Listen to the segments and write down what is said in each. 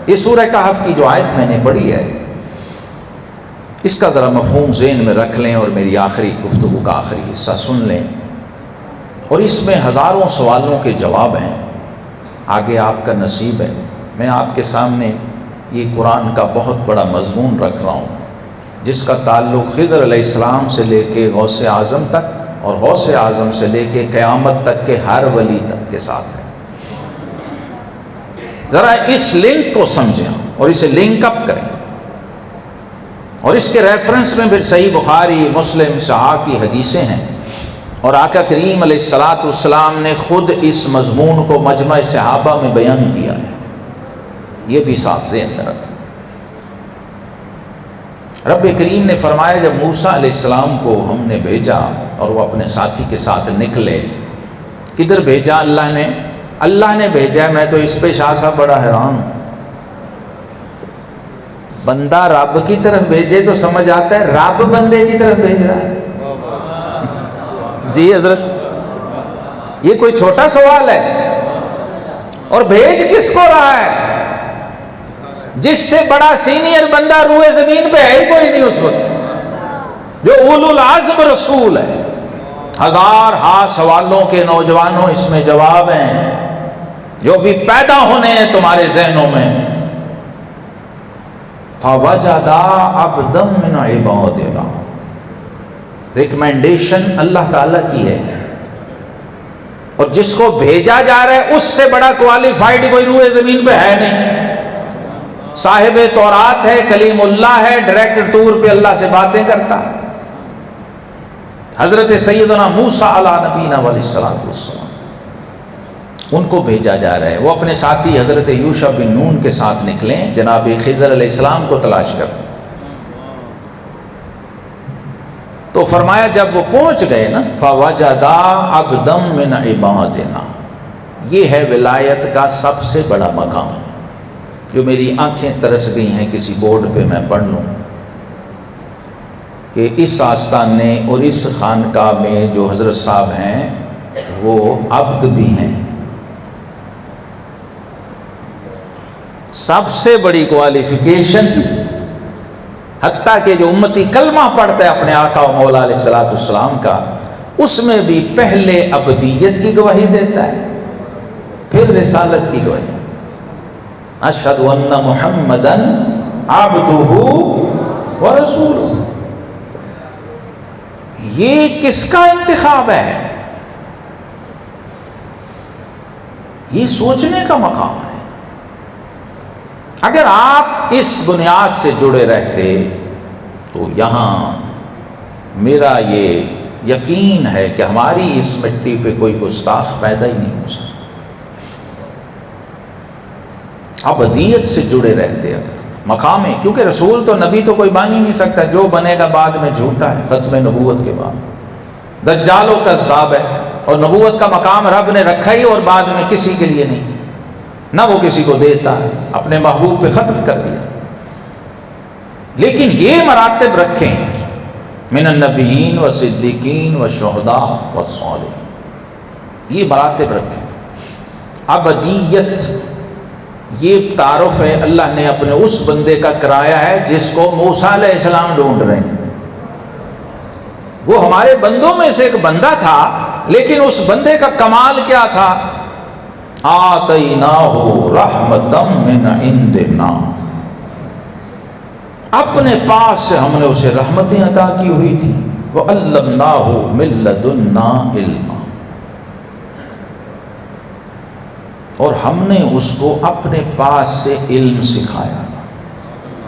یہ سورہ کہف کی جو آیت میں نے پڑھی ہے، اس کا ذرا مفہوم ذہن میں رکھ لیں اور میری آخری گفتگو کا آخری حصہ سن لیں، اور اس میں ہزاروں سوالوں کے جواب ہیں۔ آگے آپ کا نصیب ہے، میں آپ کے سامنے یہ قرآن کا بہت بڑا مضمون رکھ رہا ہوں، جس کا تعلق خضر علیہ السلام سے لے کے غوث اعظم تک اور غوث اعظم سے لے کے قیامت تک کے ہر ولی تک کے ساتھ ہے۔ ذرا اس لنک کو سمجھیں اور اسے لنک اپ کریں، اور اس کے ریفرنس میں پھر صحیح بخاری، مسلم، صحاح کی حدیثیں ہیں، اور آقا کریم علیہ السلام نے خود اس مضمون کو مجمع صحابہ میں بیان کیا ہے، یہ بھی ساتھ ذہن میں رکھیں۔ رب کریم نے فرمایا جب موسیٰ علیہ السلام کو ہم نے بھیجا اور وہ اپنے ساتھی کے ساتھ نکلے، کدھر بھیجا؟ اللہ نے بھیجا ہے۔ میں تو اس پہ شاہ صاحب بڑا حیران ہوں، بندہ رب کی طرف بھیجے تو سمجھ آتا ہے رب بندے کی طرف بھیج رہا ہے۔ جی حضرت، یہ کوئی چھوٹا سوال ہے؟ اور بھیج کس کو رہا ہے؟ جس سے بڑا سینئر بندہ روئے زمین پہ ہے ہی کوئی نہیں اس وقت، جو اولو العزم رسول ہے۔ ہزار ہا سوالوں کے نوجوانوں اس میں جواب ہیں جو بھی پیدا ہونے ہیں تمہارے ذہنوں میں۔ فَوَجَدَا عَبْدًا مِّنْ عِبَادِنَا، ریکمنڈیشن اللہ تعالیٰ کی ہے، اور جس کو بھیجا جا رہا ہے اس سے بڑا کوالیفائڈ کوئی روئے زمین پہ ہے نہیں۔ صاحب تورات ہے، کلیم اللہ ہے، ڈائریکٹ طور پہ اللہ سے باتیں کرتا۔ حضرت سیدنا موسیٰ علیہ نبینا علیہ السلام، ان کو بھیجا جا رہا ہے۔ وہ اپنے ساتھی حضرت یوشع بن نون کے ساتھ نکلیں، جناب خضر علیہ السلام کو تلاش کر۔ تو فرمایا جب وہ پہنچ گئے نا، فَوَجَدَا عَبْدًا مِّنْ عِبَادِنَا، یہ ہے ولایت کا سب سے بڑا مقام، جو میری آنکھیں ترس گئی ہیں کسی بورڈ پہ میں پڑھ لوں کہ اس آستانے اور اس خانقاہ میں جو حضرت صاحب ہیں وہ عبد بھی ہیں۔ سب سے بڑی کوالیفیکیشن، حتیٰ کہ جو امتی کلمہ پڑھتا ہے اپنے آقا و مولا علیہ السلام کا، اس میں بھی پہلے عبدیت کی گواہی دیتا ہے، پھر رسالت کی گواہی۔ اشہد ان محمدًا عبدہ ورسولہ، یہ کس کا انتخاب ہے؟ یہ سوچنے کا مقام ہے۔ اگر آپ اس بنیاد سے جڑے رہتے تو یہاں میرا یہ یقین ہے کہ ہماری اس مٹی پہ کوئی گستاخ پیدا ہی نہیں ہو سکتا۔ عبدیت سے جڑے رہتے اگر مقام ہے، کیونکہ رسول تو نبی تو کوئی بن ہی نہیں سکتا، جو بنے گا بعد میں جھوٹا ہے ختم نبوت کے بعد، دجال و کذاب ہے، اور نبوت کا مقام رب نے رکھا ہی اور بعد میں کسی کے لیے نہیں، نہ وہ کسی کو دیتا ہے، اپنے محبوب پہ ختم کر دیا۔ لیکن یہ مراتب رکھیں، من النبیین و صدیقین و شہداء و صالحین، یہ مراتب رکھیں۔ عبدیت یہ تعارف ہے اللہ نے اپنے اس بندے کا کرایا ہے جس کو موسیٰ علیہ السلام ڈھونڈ رہے ہیں۔ وہ ہمارے بندوں میں سے ایک بندہ تھا، لیکن اس بندے کا کمال کیا تھا؟ آتیناہ رحمۃ من عندنا، اپنے پاس سے ہم نے اسے رحمتیں عطا کی ہوئی تھی۔ وعلمناہ من لدنا علما، اور ہم نے اس کو اپنے پاس سے علم سکھایا تھا،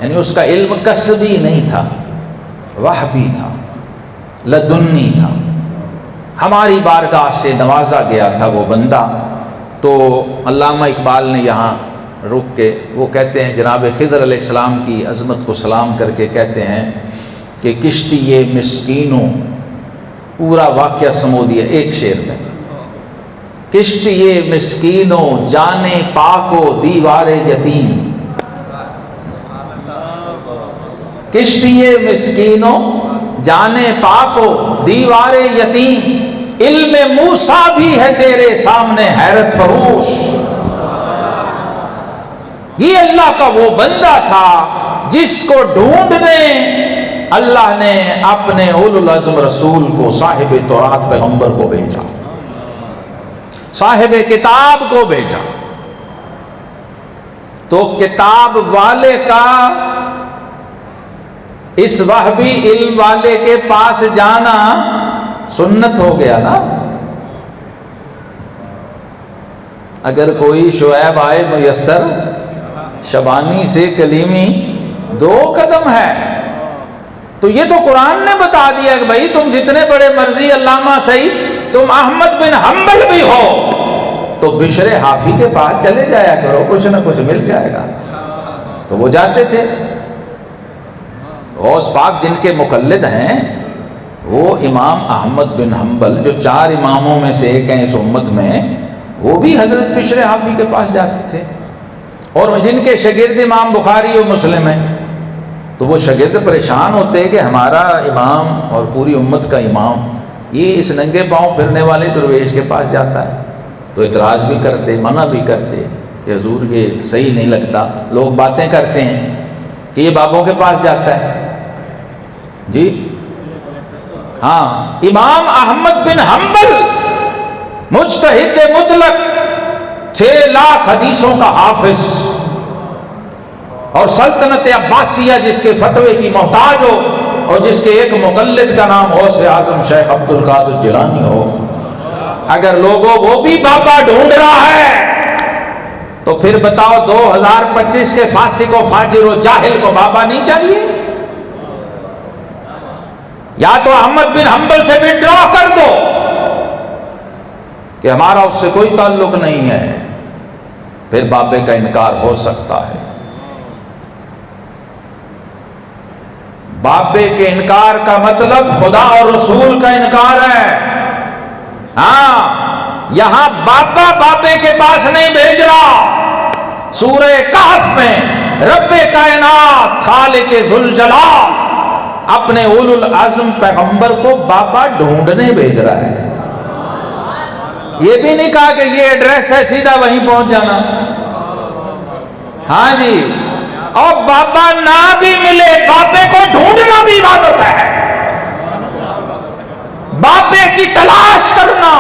یعنی اس کا علم کسبی نہیں تھا، وحبی تھا، لدنی تھا، ہماری بارگاہ سے نوازا گیا تھا وہ بندہ۔ تو علامہ اقبال نے یہاں رک کے وہ کہتے ہیں، جناب خضر علیہ السلام کی عظمت کو سلام کر کے کہتے ہیں کہ کشتی یہ مسکینوں، پورا واقعہ سمو دیا ایک شعر میں، کشتی یہ مسکینوں جانے پاکو دیوار یتیم، کشتی یہ مسکینوں جانے پاکو دیوار یتیم، علم موسیٰ بھی ہے تیرے سامنے حیرت فروش۔ یہ اللہ کا وہ بندہ تھا جس کو ڈھونڈنے اللہ نے اپنے اولو العزم رسول کو، صاحب تورات پیغمبر کو بھیجا، صاحب کتاب کو بھیجا۔ تو کتاب والے کا اس وہبی علم والے کے پاس جانا سنت ہو گیا نا۔ اگر کوئی شعیب آئے میسر، شبانی سے کلیمی 2 قدم ہے، تو یہ تو قرآن نے بتا دیا کہ بھائی تم جتنے بڑے مرضی علامہ صحیح، تم احمد بن حنبل بھی ہو تو بشر حافی کے پاس چلے جایا کرو، کچھ نہ کچھ مل جائے گا۔ تو وہ جاتے تھے۔ غوث پاک جن کے مقلد ہیں وہ امام احمد بن حنبل، جو 4 اماموں میں سے ایک ہیں اس امت میں، وہ بھی حضرت بشر حافی کے پاس جاتے تھے۔ اور جن کے شاگرد امام بخاری و مسلم ہیں، تو وہ شاگرد پریشان ہوتے کہ ہمارا امام اور پوری امت کا امام یہ اس ننگے پاؤں پھرنے والے درویش کے پاس جاتا ہے، تو اعتراض بھی کرتے، منع بھی کرتے کہ حضور یہ صحیح نہیں لگتا۔ لوگ باتیں کرتے ہیں کہ یہ بابوں کے پاس جاتا ہے۔ جی ہاں، امام احمد بن حنبل مجتہد مطلق، 6 لاکھ حدیثوں کا حافظ، اور سلطنت عباسیہ جس کے فتوے کی محتاج ہو، اور جس کے ایک مقلد کا نام غوث اعظم شیخ عبد القادر جیلانی ہو، اگر لوگوں وہ بھی بابا ڈھونڈ رہا ہے تو پھر بتاؤ 2025 کے فاسق و فاجر و جاہل کو بابا نہیں چاہیے؟ یا تو احمد بن حنبل سے وِڈرا کر دو کہ ہمارا اس سے کوئی تعلق نہیں ہے، پھر بابے کا انکار ہو سکتا ہے۔ بابے کے انکار کا مطلب خدا اور رسول کا انکار ہے۔ ہاں، یہاں بابا بابے کے پاس نہیں بھیج رہا۔ سورہ کہف میں رب کائنات خالق ذوالجلال اپنے اولو العزم پیغمبر کو بابا ڈھونڈنے بھیج رہا ہے۔ یہ بھی نہیں کہا کہ یہ ایڈریس ہے سیدھا وہیں پہنچ جانا۔ ہاں جی، اور بابا نہ بھی ملے، بابے کو ڈھونڈنا بھی عبادت ہے، بابے کی تلاش کرنا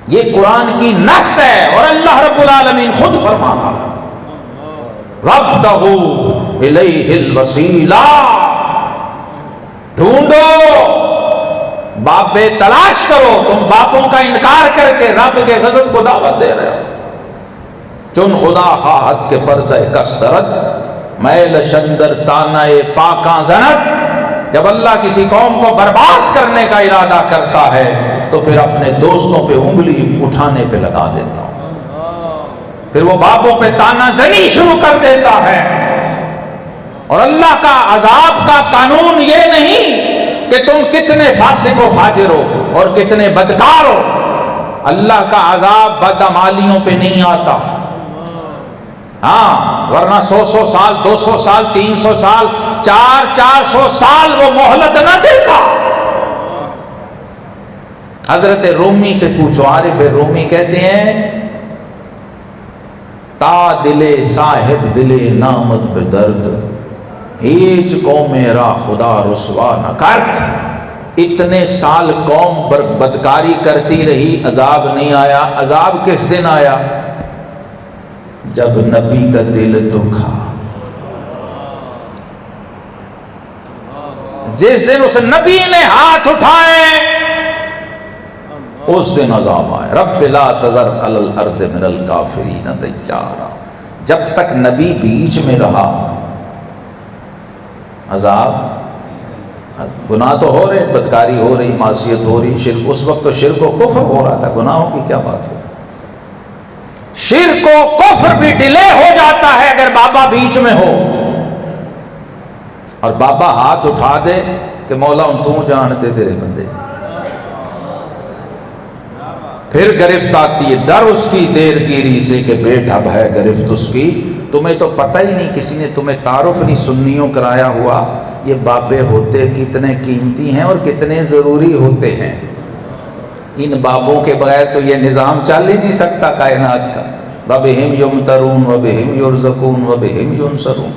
یہ قرآن کی نص ہے۔ اور اللہ رب العالمین خود فرمانا وَابْتَغُوا إِلَيْهِ الْوَسِيلَةَ، ڈھونڈو، بابے تلاش کرو۔ تم باپوں کا انکار کر کے رب کے غضب کو دعوت دے رہے ہو۔ چن خدا خواہد کے پردہ کثرت، میل شندر تانہ پاکاں زنت۔ جب اللہ کسی قوم کو برباد کرنے کا ارادہ کرتا ہے تو پھر اپنے دوستوں پہ انگلی اٹھانے پہ لگا دیتا ہوں، پھر وہ باپوں پہ تانہ زنی شروع کر دیتا ہے۔ اور اللہ کا عذاب کا قانون یہ نہیں کہ تم کتنے فاسق و فاجر ہو اور کتنے بدکار ہو۔ اللہ کا عذاب بدعمالیوں پہ نہیں آتا۔ ہاں، ورنہ 100 سال 200 سال 300 سال 400 سال وہ مہلت نہ دیتا۔ حضرت رومی سے پوچھو، عارف رومی کہتے ہیں تا دلے صاحب دلے نامت پہ درد، ہیچ قوم میرا خدا رسوا نہ کرت۔ اتنے سال قوم بدکاری کرتی رہی، عذاب نہیں آیا۔ عذاب کس دن آیا؟ جب نبی کا دل دکھا، جس دن اس نبی نے ہاتھ اٹھائے اس دن عذاب آئے۔ رب لا تذر علی الارض من الکافرین دیارا۔ جب تک نبی بیچ میں رہا عذاب، گناہ تو ہو رہے، بدکاری ہو رہی، معصیت ہو رہی، شرک، اس وقت تو شرک و کفر ہو رہا تھا، گناہوں کی کیا بات ہو۔ شرک و کفر بھی ڈیلے ہو جاتا ہے اگر بابا بیچ میں ہو، اور بابا ہاتھ اٹھا دے کہ مولا ان تو جانتے تیرے بندے، پھر گرفت آتی ہے۔ ڈر اس کی دیر گیری سے کہ بے ڈھب ہے گرفت اس کی، تمہیں تو پتہ ہی نہیں، کسی نے تمہیں تعارف نہیں سنیوں کرایا ہوا یہ بابے ہوتے کتنے قیمتی ہیں اور کتنے ضروری ہوتے ہیں۔ ان بابوں کے بغیر تو یہ نظام چل ہی نہیں سکتا کائنات کا۔ وَبِهِمْ يُمْتَرُونَ وَبِهِمْ يُرْزَقُونَ وَبِهِمْ يُنْصَرُونَ.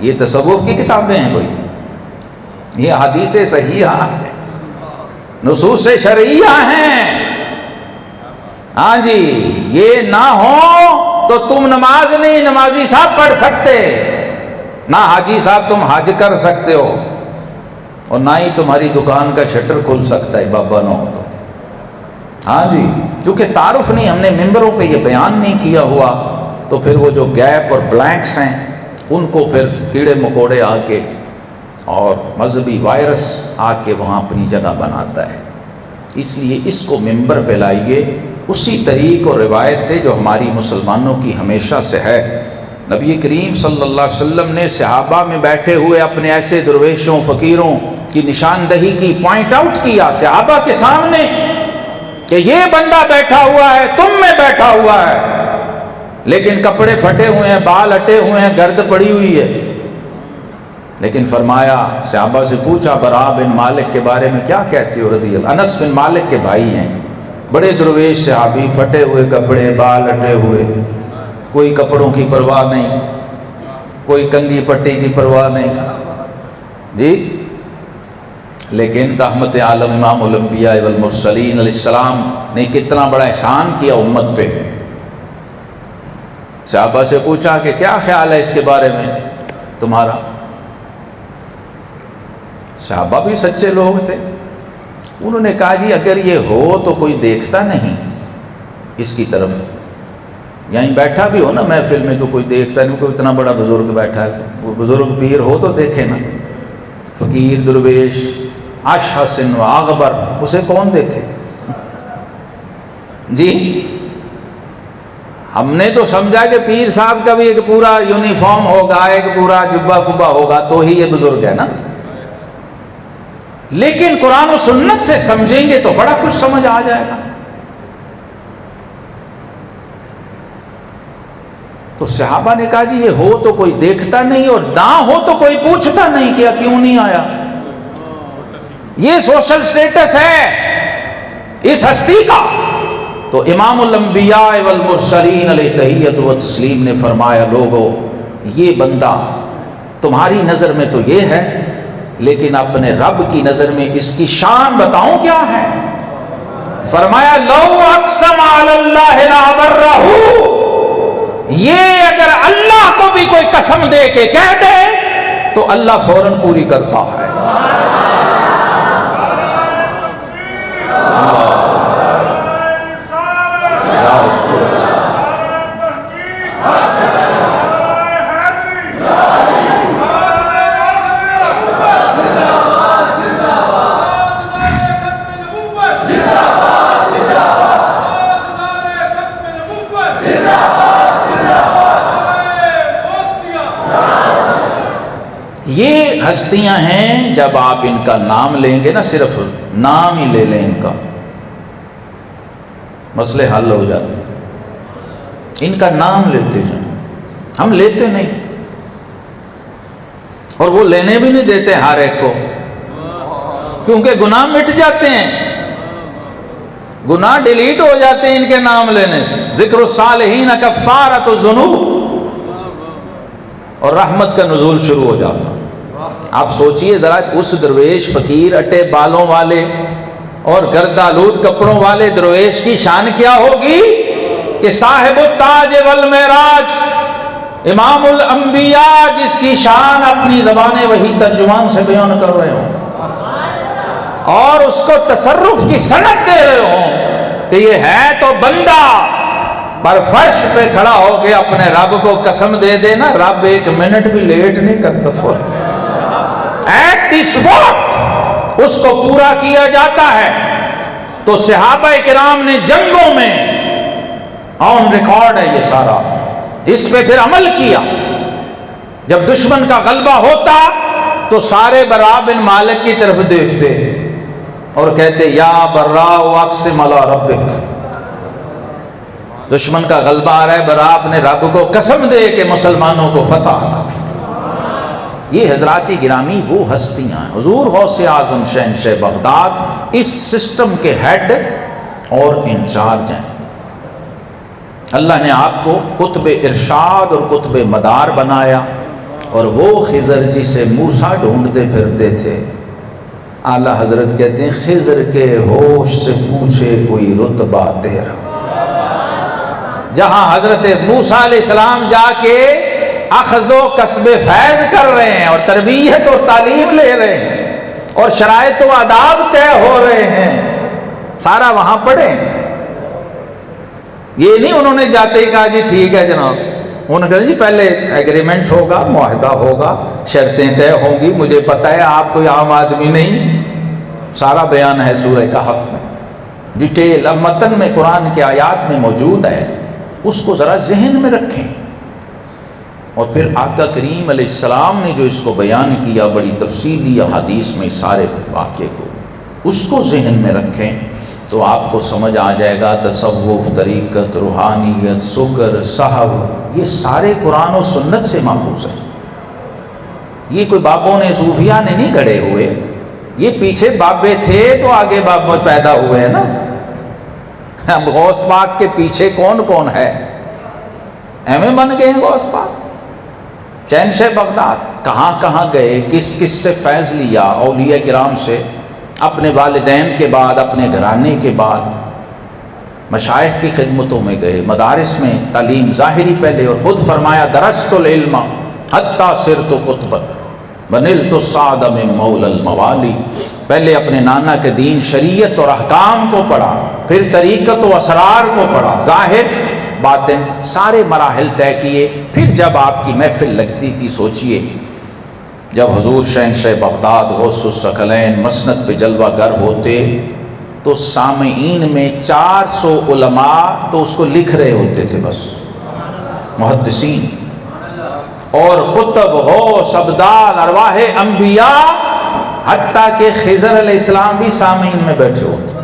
یہ تصوف کی کتابیں ہیں بھائی، یہ حدیث صحیحہ ہیں، نصوص شرعیہ ہیں. ہاں جی، یہ نہ ہو تو تم نماز نہیں نمازی صاحب پڑھ سکتے، نہ حاجی صاحب تم حج کر سکتے ہو، اور نہ ہی تمہاری دکان کا شٹر کھل سکتا ہے بابا نہ ہو تو. ہاں جی، چونکہ تعارف نہیں، ہم نے ممبروں پہ یہ بیان نہیں کیا ہوا، تو پھر وہ جو گیپ اور بلینکس ہیں ان کو پھر کیڑے مکوڑے آ کے اور مذہبی وائرس آ کے وہاں اپنی جگہ بناتا ہے. اس لیے اس کو ممبر پہ لائیے اسی طریق اور روایت سے جو ہماری مسلمانوں کی ہمیشہ سے ہے. نبی کریم صلی اللہ علیہ وسلم نے صحابہ میں بیٹھے ہوئے اپنے ایسے درویشوں فقیروں کی نشاندہی کی، پوائنٹ آؤٹ کیا صحابہ کے سامنے کہ یہ بندہ بیٹھا ہوا ہے، تم میں بیٹھا ہوا ہے، لیکن کپڑے پھٹے ہوئے ہیں، بال ہٹے ہوئے ہیں، گرد پڑی ہوئی ہے. لیکن فرمایا، صحابہ سے پوچھا برا بن مالک کے بارے میں کیا کہتے ہو رضی اللہ. انس بن مالک کے بھائی ہیں، بڑے درویش صحابی، پھٹے ہوئے کپڑے، بال ہٹے ہوئے، کوئی کپڑوں کی پرواہ نہیں، کوئی کنگھی پٹی کی پرواہ نہیں جی. لیکن رحمت عالم امام الانبیاء والمرسلین علیہ السلام نے کتنا بڑا احسان کیا امت پہ. صحابہ سے پوچھا کہ کیا خیال ہے اس کے بارے میں تمہارا. صحابہ بھی سچے لوگ تھے، انہوں نے کہا جی اگر یہ ہو تو کوئی دیکھتا نہیں اس کی طرف، یہیں بیٹھا بھی ہو نا محفل میں تو کوئی دیکھتا نہیں، کوئی اتنا بڑا بزرگ بیٹھا ہے، تو بزرگ پیر ہو تو دیکھے نا. فقیر درویش اشحس و اغبر، اسے کون دیکھے جی. ہم نے تو سمجھا کہ پیر صاحب کا بھی ایک پورا یونیفارم ہوگا، ایک پورا جبہ کبا ہوگا تو ہی یہ بزرگ ہے نا. لیکن قرآن و سنت سے سمجھیں گے تو بڑا کچھ سمجھ آ جائے گا. تو صحابہ نے کہا جی یہ ہو تو کوئی دیکھتا نہیں، اور نہ ہو تو کوئی پوچھتا نہیں کہ کیوں نہیں آیا. یہ سوشل سٹیٹس ہے اس ہستی کا. تو امام الانبیاء والمرسلین علیہ تحیت و تسلیم نے فرمایا لوگو یہ بندہ تمہاری نظر میں تو یہ ہے، لیکن اپنے رب کی نظر میں اس کی شان بتاؤں کیا ہے. فرمایا لو اقسم علی اللہ لابرہ، یہ اگر اللہ کو بھی کوئی قسم دے کے کہہ دے تو اللہ فوراً پوری کرتا ہے. یہ ہستیاں ہیں، جب آپ ان کا نام لیں گے نا، صرف نام ہی لے لیں ان کا، مسئلے حل ہو جاتے ہیں. ان کا نام لیتے جائیں، ہم لیتے نہیں، اور وہ لینے بھی نہیں دیتے ہر ایک کو، کیونکہ گناہ مٹ جاتے ہیں، گناہ ڈیلیٹ ہو جاتے ہیں ان کے نام لینے سے. ذکر الصالحین کفارۃ الذنوب، اور رحمت کا نزول شروع ہو جاتا. آپ سوچئے ذرا، اس درویش فقیر اٹے بالوں والے اور گردآلود کپڑوں والے درویش کی شان کیا ہوگی کہ صاحب التاج والمعراج امام الانبیاء جس کی شان اپنی زبان وحی ترجمان سے بیان کر رہے ہوں اور اس کو تصرف کی سند دے رہے ہوں کہ یہ ہے تو بندہ، پر فرش پہ کھڑا ہو کے اپنے رب کو قسم دے دینا، رب ایک منٹ بھی لیٹ نہیں کرتا، ایٹ دی اسپاٹ اس کو پورا کیا جاتا ہے. تو صحابہ کرام نے جنگوں میں آن ریکارڈ ہے یہ سارا، اس پہ پھر عمل کیا. جب دشمن کا غلبہ ہوتا تو سارے برا بن مالک کی طرف دیکھتے اور کہتے یا برا اقسم علی ربک، دشمن کا غلبہ آ رہا ہے، برا اپنے رب کو قسم دے کہ مسلمانوں کو فتح عطا. یہ حضرات گرامی وہ ہستیاں ہیں. حضور غوث اعظم شہنشاہ بغداد اس سسٹم کے ہیڈ اور انچارج ہیں. اللہ نے آپ کو قطب ارشاد اور قطب مدار بنایا، اور وہ خضر جسے موسیٰ ڈھونڈتے پھرتے تھے، اعلیٰ حضرت کہتے ہیں خضر کے ہوش سے پوچھے کوئی رتبہ تیرا۔ جہاں حضرت موسیٰ علیہ السلام جا کے اخذ و کسب فیض کر رہے ہیں اور تربیت اور تعلیم لے رہے ہیں اور شرائط و آداب طے ہو رہے ہیں، سارا وہاں پڑھے۔ یہ نہیں انہوں نے جاتے ہی کہا جی ٹھیک ہے جناب، انہوں نے کہا جی پہلے ایگریمنٹ ہوگا، معاہدہ ہوگا، شرطیں طے ہوں گی، مجھے پتہ ہے آپ کوئی عام آدمی نہیں۔ سارا بیان ہے سورہ کہف میں ڈیٹیل، اب متن میں قرآن کے آیات میں موجود ہے، اس کو ذرا ذہن میں رکھیں۔ اور پھر آقا کریم علیہ السلام نے جو اس کو بیان کیا بڑی تفصیلی حدیث میں سارے واقعے کو، اس کو ذہن میں رکھیں تو آپ کو سمجھ آ جائے گا تصوف، طریقت، روحانیت، سکر، صحو، یہ سارے قرآن و سنت سے ماخوذ ہیں۔ یہ کوئی بابوں نے، صوفیاء نے نہیں گھڑے ہوئے، یہ پیچھے بابے تھے تو آگے بابے پیدا ہوئے ہیں نا۔ اب غوث پاک کے پیچھے کون کون ہے؟ ایویں بن گئے ہیں غوث پاک۔ شہنشاہ بغداد کہاں کہاں گئے، کس کس سے فیض لیا، اولیاء کرام سے، اپنے والدین کے بعد، اپنے گھرانے کے بعد، مشائخ کی خدمتوں میں گئے، مدارس میں تعلیم ظاہری پہلے، اور خود فرمایا درست العلم حتی صرت قطبا بنلت السعد من مولا الموالی، پہلے اپنے نانا کے دین، شریعت اور احکام کو پڑھا، پھر طریقت و اسرار کو پڑھا، ظاہر باطن سارے مراحل طے کیے۔ پھر جب آپ کی محفل لگتی تھی، سوچئے جب حضور شہنشاہ بغداد غوث الثقلین مسند پہ جلوہ گر ہوتے تو سامعین میں 400 علماء تو اس کو لکھ رہے ہوتے تھے، بس محدثین اور قطب، غوث، ابدال، ارواح انبیاء، حتیٰ کہ خضر علیہ السلام بھی سامعین میں بیٹھے ہوتے۔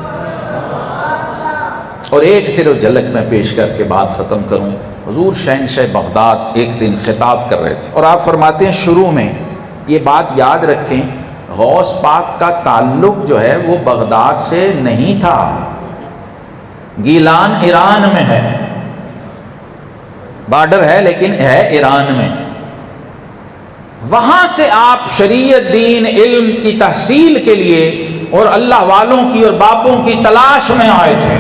اور ایک صرف جھلک میں پیش کر کے بات ختم کروں۔ حضور شہنشاہ بغداد ایک دن خطاب کر رہے تھے، اور آپ فرماتے ہیں شروع میں یہ بات یاد رکھیں، غوث پاک کا تعلق جو ہے وہ بغداد سے نہیں تھا، گیلان ایران میں ہے، بارڈر ہے لیکن ہے ایران میں۔ وہاں سے آپ شریعت، دین، علم کی تحصیل کے لیے اور اللہ والوں کی اور بابوں کی تلاش میں آئے تھے۔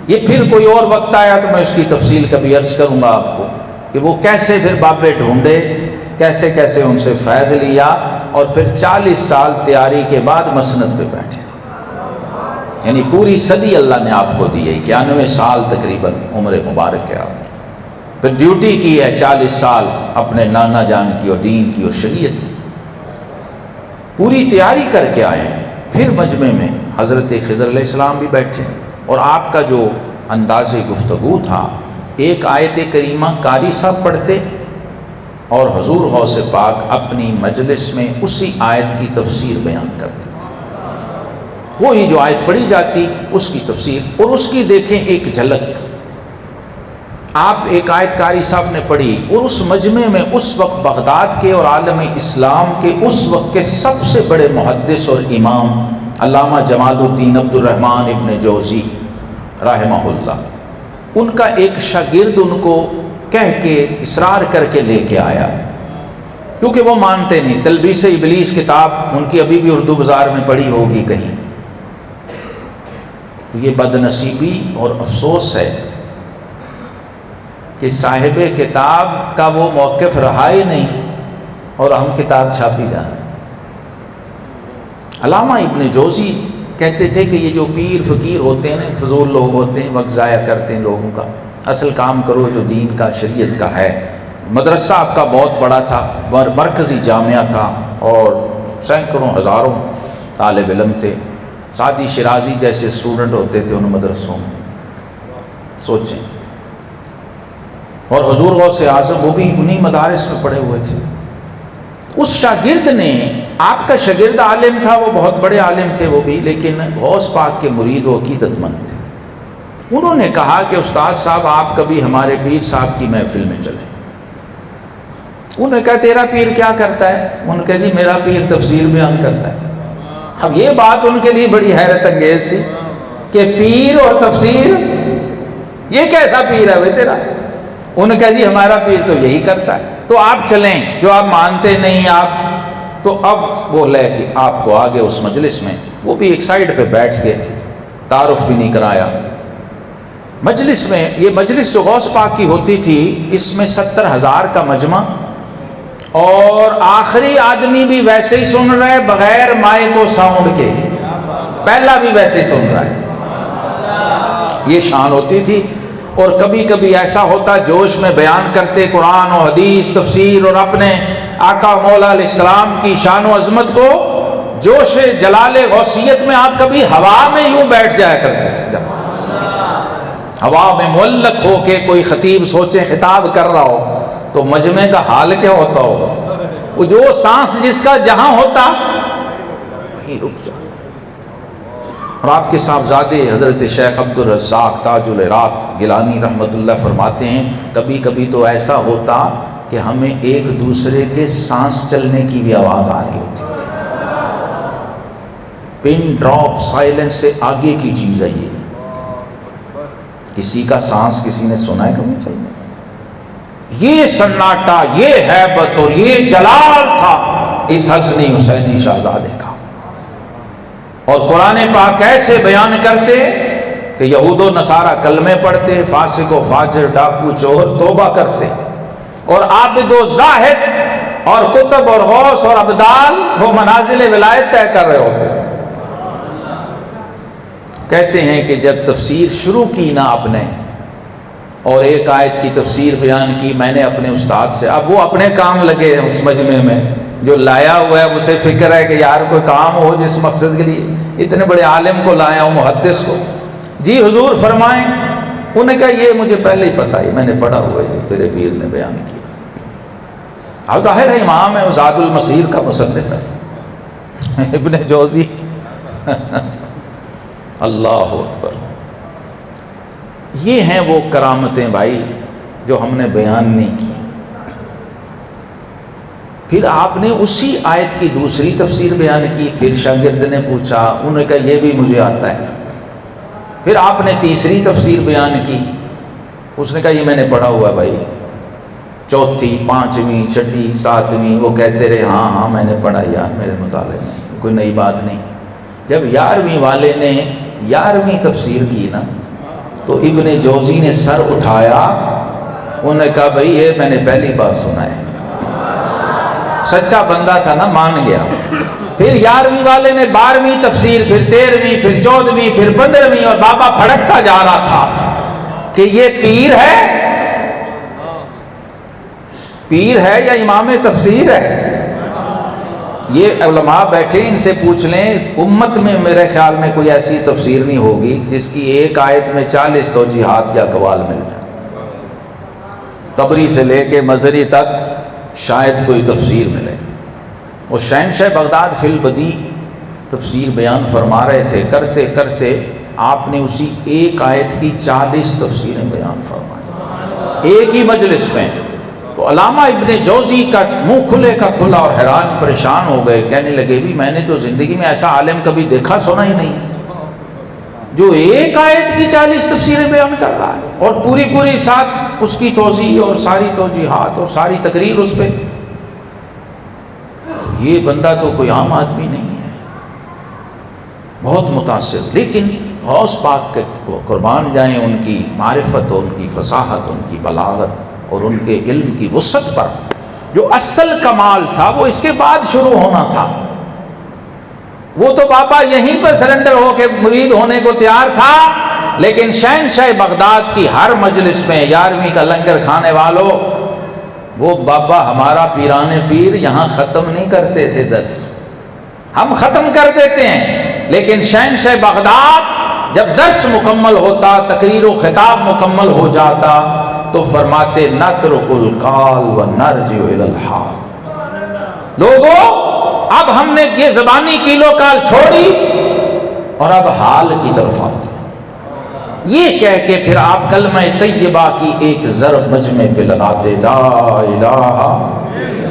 یہ پھر کوئی اور وقت آیا تو میں اس کی تفصیل کبھی عرض کروں گا آپ کو کہ وہ کیسے پھر بابے ڈھونڈے، کیسے کیسے ان سے فیض لیا، اور پھر 40 سال تیاری کے بعد مسند پہ بیٹھے، یعنی پوری صدی اللہ نے آپ کو دی ہے، 91 سال تقریباً عمر مبارک ہے آپ کی، پھر ڈیوٹی کی ہے 40 سال اپنے نانا جان کی اور دین کی اور شریعت کی، پوری تیاری کر کے آئے ہیں۔ پھر مجمع میں حضرت خضر علیہ السلام بھی بیٹھے، اور آپ کا جو انداز گفتگو تھا، ایک آیت کریمہ قاری صاحب پڑھتے اور حضور غوث پاک اپنی مجلس میں اسی آیت کی تفسیر بیان کرتے تھے، وہی جو آیت پڑھی جاتی اس کی تفسیر، اور اس کی دیکھیں ایک جھلک۔ آپ ایک آیت قاری صاحب نے پڑھی، اور اس مجمع میں اس وقت بغداد کے اور عالم اسلام کے اس وقت کے سب سے بڑے محدث اور امام علامہ جمال الدین عبد الرحمن ابن جوزی رحمہ اللہ، ان کا ایک شاگرد ان کو کہہ کے اصرار کر کے لے کے آیا، کیونکہ وہ مانتے نہیں۔ تلبیس ابلیس کتاب ان کی ابھی بھی اردو بازار میں پڑھی ہوگی کہیں۔ تو یہ بد نصیبی اور افسوس ہے کہ صاحب کتاب کا وہ موقف رہا ہی نہیں، اور ہم کتاب چھاپی جا رہے ہیں۔ علامہ ابن جوزی کہتے تھے کہ یہ جو پیر فقیر ہوتے ہیں، فضول لوگ ہوتے ہیں، وقت ضائع کرتے ہیں لوگوں کا، اصل کام کرو جو دین کا، شریعت کا ہے۔ مدرسہ آپ کا بہت بڑا تھا، مرکزی جامعہ تھا، اور سینکڑوں ہزاروں طالب علم تھے، سعدی شیرازی جیسے اسٹوڈنٹ ہوتے تھے ان مدرسوں میں، سوچیں۔ اور حضور غوث اعظم وہ بھی انہی مدارس میں پڑھے ہوئے تھے۔ اس شاگرد نے، آپ کا شاگرد عالم تھا، وہ بہت بڑے عالم تھے وہ بھی، لیکن غوث پاک کے مرید و عقیدت مند تھے۔ انہوں نے کہا کہ استاد صاحب آپ کبھی ہمارے پیر صاحب کی محفل میں چلیں۔ انہوں نے کہا تیرا پیر کیا کرتا ہے؟ انہوں نے کہا جی میرا پیر تفسیر بیان کرتا ہے۔ اب یہ بات ان کے لیے بڑی حیرت انگیز تھی کہ پیر اور تفسیر، یہ کیسا پیر ہے بھائی تیرا؟ انہوں نے کہا جی ہمارا پیر تو یہی کرتا ہے، تو آپ چلیں، جو آپ مانتے نہیں آپ، تو اب وہ لے کہ آپ کو آگے اس مجلس میں، وہ بھی ایک سائڈ پہ بیٹھ کے، تعارف بھی نہیں کرایا مجلس میں۔ یہ مجلس جو غوث پاک کی ہوتی تھی، اس میں 70,000 کا مجمع، اور آخری آدمی بھی ویسے ہی سن رہا ہے بغیر مائک و ساؤنڈ کے، پہلا بھی ویسے ہی سن رہا ہے، یہ شان ہوتی تھی۔ اور کبھی کبھی ایسا ہوتا جوش میں بیان کرتے قرآن و حدیث تفسیر اور اپنے آقا مولا علیہ السلام کی شان و عظمت کو، جوش جلال غوثیت میں آپ کبھی ہوا میں یوں بیٹھ جایا کرتے تھے، ہوا میں معلق ہو کے کوئی خطیب سوچے خطاب کر رہا ہو تو مجمع کا حال کیا ہوتا ہوگا، وہ جو سانس جس کا جہاں ہوتا وہیں رک جاتا۔ اور آپ کے صاحبزادے حضرت شیخ عبد الرزاق تاج العراق گیلانی رحمۃ اللہ فرماتے ہیں، کبھی کبھی تو ایسا ہوتا کہ ہمیں ایک دوسرے کے سانس چلنے کی بھی آواز آ رہی ہوتی تھی، پن ڈراپ سائلنس سے آگے کی چیز ہے یہ، کسی کا سانس کسی نے سنا ہے کبھی چلنے؟ یہ سناٹا، یہ ہیبت اور یہ جلال تھا اس حسنی حسینی شہزادے کا۔ اور قرآن پاک کیسے بیان کرتے کہ یہود و نصارہ کلمے پڑھتے، فاسق و فاجر ڈاکو چور توبہ کرتے، اور عابد و زاہد اور کتب اور غوث اور ابدال وہ منازل ولایت طے کر رہے ہوتے۔ کہتے ہیں کہ جب تفسیر شروع کی نا آپ نے، اور ایک آیت کی تفسیر بیان کی، میں نے اپنے استاد سے، اب وہ اپنے کام لگے اس مجمع میں، جو لایا ہوا ہے اسے فکر ہے کہ یار کوئی کام ہو جس مقصد کے لیے اتنے بڑے عالم کو لایا ہوں، محدث کو، جی حضور فرمائیں۔ انہوں نے کہا یہ مجھے پہلے ہی پتا ہے، میں نے پڑھا ہوا ہے تیرے پیر نے بیان کیا۔ اب ظاہر ہے امام ہے، زاد المسیر کا مصنف ہے ابن جوزی اللہ اکبر۔ یہ ہیں وہ کرامتیں بھائی جو ہم نے بیان نہیں کی۔ پھر آپ نے اسی آیت کی دوسری تفسیر بیان کی، پھر شاگرد نے پوچھا، انہوں نے کہا یہ بھی مجھے آتا ہے۔ پھر آپ نے تیسری تفسیر بیان کی، اس نے کہا یہ میں نے پڑھا ہوا ہے بھائی، چوتھی، پانچویں، چھٹی، ساتویں، وہ کہتے رہے ہاں ہاں میں نے پڑھا یار میرے مطالعے میں، کوئی نئی بات نہیں۔ جب 11ویں والے نے 11ویں تفسیر کی نا، تو ابن جوزی نے سر اٹھایا، انہوں نے کہا بھائی یہ میں نے پہلی بار سنا ہے، سچا بندہ تھا نا، مان گیا۔ پھر 11ویں والے نے 12ویں تفسیر، پھر 13ویں، پھر 14ویں، پھر 15ویں، اور بابا پھڑکتا جا رہا تھا کہ یہ پیر ہے، پیر ہے یا امام تفسیر ہے؟ یہ علماء بیٹھے ان سے پوچھ لیں، امت میں میرے خیال میں کوئی ایسی تفسیر نہیں ہوگی جس کی ایک آیت میں 40 توجیہات یا اقوال مل جائے، طبری سے لے کے مظہری تک شاید کوئی تفسیر ملے۔ اور شہنشاہ بغداد فی البدیع تفسیر بیان فرما رہے تھے، کرتے کرتے آپ نے اسی ایک آیت کی 40 تفسیریں بیان فرمائی ایک ہی مجلس میں۔ تو علامہ ابن جوزی کا منہ کھلے کا کھلا اور حیران پریشان ہو گئے، کہنے لگے بھی میں نے تو زندگی میں ایسا عالم کبھی دیکھا سنا ہی نہیں جو ایک آیت کی 40 تفسیریں بیان کر رہا ہے، اور پوری پوری ساتھ اس کی توضیح اور ساری توجیحات اور ساری تقریر اس پہ۔ یہ بندہ تو کوئی عام آدمی نہیں ہے، بہت متاثر۔ لیکن غوث پاک کے قربان جائیں ان کی معرفت، ان کی فصاحت، ان کی بلاغت اور ان کے علم کی وسعت پر۔ جو اصل کمال تھا وہ اس کے بعد شروع ہونا تھا، وہ تو بابا یہیں پر سرنڈر ہو کے مرید ہونے کو تیار تھا، لیکن شہنشاہ بغداد کی ہر مجلس میں 11ویں کا لنگر کھانے والوں، وہ بابا ہمارا پیران پیر یہاں ختم نہیں کرتے تھے درس، ہم ختم کر دیتے ہیں، لیکن شہنشاہ بغداد جب درس مکمل ہوتا، تقریر و خطاب مکمل ہو جاتا، تو فرماتے نترک القال ونرجع الی الحال، لوگوں اب ہم نے یہ زبانی کیلو کال چھوڑی اور اب حال کی طرف آتے ہیں۔ یہ کہہ کے پھر آپ کلمہ طیبہ کی ایک ضرب مجمع پہ لگاتے، لا الہ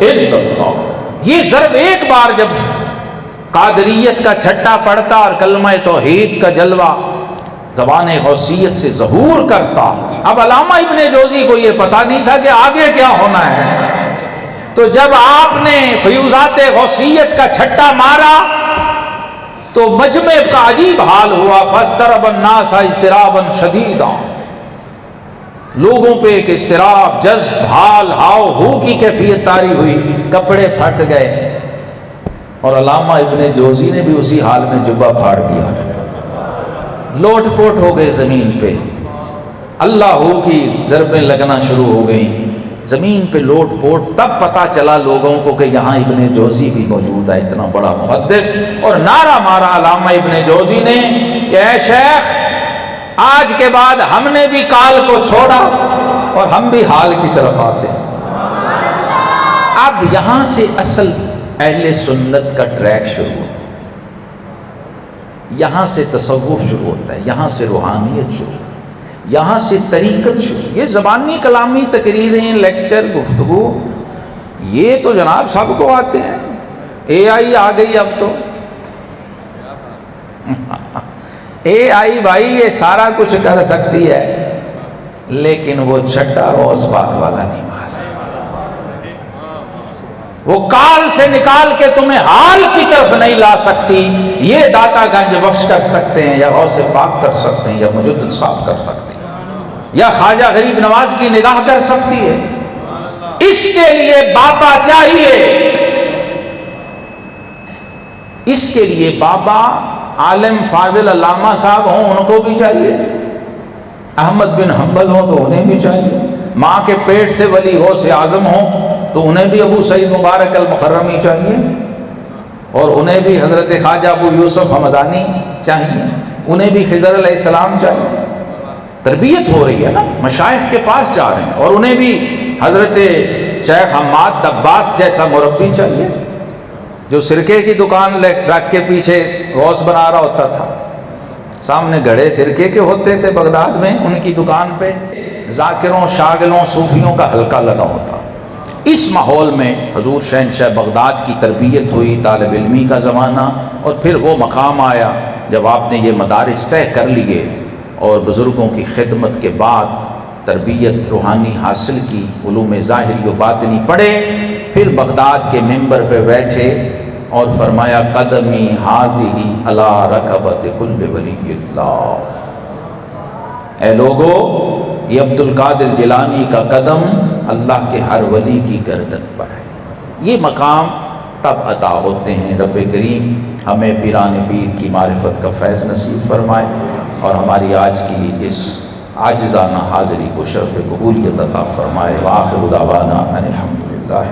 الا اللہ۔ یہ ضرب ایک بار جب قادریت کا چھٹا پڑتا اور کلمہ توحید کا جلوہ زبان غوثیت سے ظہور کرتا. اب علامہ ابن جوزی کو یہ پتہ نہیں تھا کہ آگے کیا ہونا ہے. تو جب آپ نے فیوزات غوثیت کا چھٹا مارا تو مجمع کا عجیب حال ہوا. فاضطرب الناس اضطرابا شدیدا، لوگوں پہ ایک اضطراب، جذب، حال ہاؤ ہو کی کیفیت طاری ہوئی، کپڑے پھٹ گئے. اور علامہ ابن جوزی نے بھی اسی حال میں جبہ پھاڑ دیا، لوٹ پوٹ ہو گئے زمین پہ. اللہ ہو کی ضربیں لگنا شروع ہو گئیں زمین پہ، لوٹ پوٹ. تب پتہ چلا لوگوں کو کہ یہاں ابن جوزی بھی موجود ہے، اتنا بڑا محدث. اور نعرہ مارا علامہ ابن جوزی نے کہ اے شیخ، آج کے بعد ہم نے بھی کال کو چھوڑا اور ہم بھی حال کی طرف آتے ہیں. اب یہاں سے اصل اہل سنت کا ٹریک شروع ہوتا ہے، یہاں سے تصوف شروع ہوتا ہے، یہاں سے روحانیت شروع ہوتا ہے، یہاں سے طریقت شروع. یہ زبانی کلامی تقریریں، لیکچر، گفتگو، یہ تو جناب سب کو آتے ہیں. اے آئی آ گئی اب تو. اے آئی بھائی یہ سارا کچھ کر سکتی ہے، لیکن وہ چھٹا غوث پاک والا نہیں مار سکتی. وہ کال سے نکال کے تمہیں حال کی طرف نہیں لا سکتی. یہ داتا گنج بخش کر سکتے ہیں، یا غوث پاک کر سکتے ہیں، یا مجدد صاحب کر سکتے ہیں، یا خواجہ غریب نواز کی نگاہ کر سکتی ہے. اس کے لیے بابا چاہیے، اس کے لیے بابا عالم فاضل علامہ صاحب ہوں، ان کو بھی چاہیے. احمد بن حنبل ہوں تو انہیں بھی چاہیے. ماں کے پیٹ سے ولی غوث اعظم ہوں تو انہیں بھی ابو سعید مبارک المخرمی چاہیے، اور انہیں بھی حضرت خواجہ ابو یوسف حمدانی چاہیے، انہیں بھی خضر علیہ السلام چاہیے. تربیت ہو رہی ہے نا، مشائخ کے پاس جا رہے ہیں، اور انہیں بھی حضرت شیخ حماد دباس جیسا مربی چاہیے، جو سرکے کی دکان رکھ کے پیچھے غوث بنا رہا ہوتا تھا. سامنے گھڑے سرکے کے ہوتے تھے بغداد میں، ان کی دکان پہ ذاکروں، شاغلوں، صوفیوں کا حلقہ لگا ہوتا. اس ماحول میں حضور شہنشاہ بغداد کی تربیت ہوئی، طالب علمی کا زمانہ، اور پھر وہ مقام آیا جب آپ نے یہ مدارج طے کر لیے اور بزرگوں کی خدمت کے بعد تربیت روحانی حاصل کی، علوم ظاہری و باطنی پڑھے. پھر بغداد کے منبر پہ بیٹھے اور فرمایا قدمی حاضی علی رکبت کل ولی اللہ. اے لوگو، یہ عبد القادر جیلانی کا قدم اللہ کے ہر ولی کی گردن پر ہے. یہ مقام تب عطا ہوتے ہیں. رب کریم ہمیں پیران پیر کی معرفت کا فیض نصیب فرمائے، اور ہماری آج کی اس عاجزانہ حاضری کو شرف قبولیت عطا فرمائے. وآخر دعوانا ان الحمدللہ.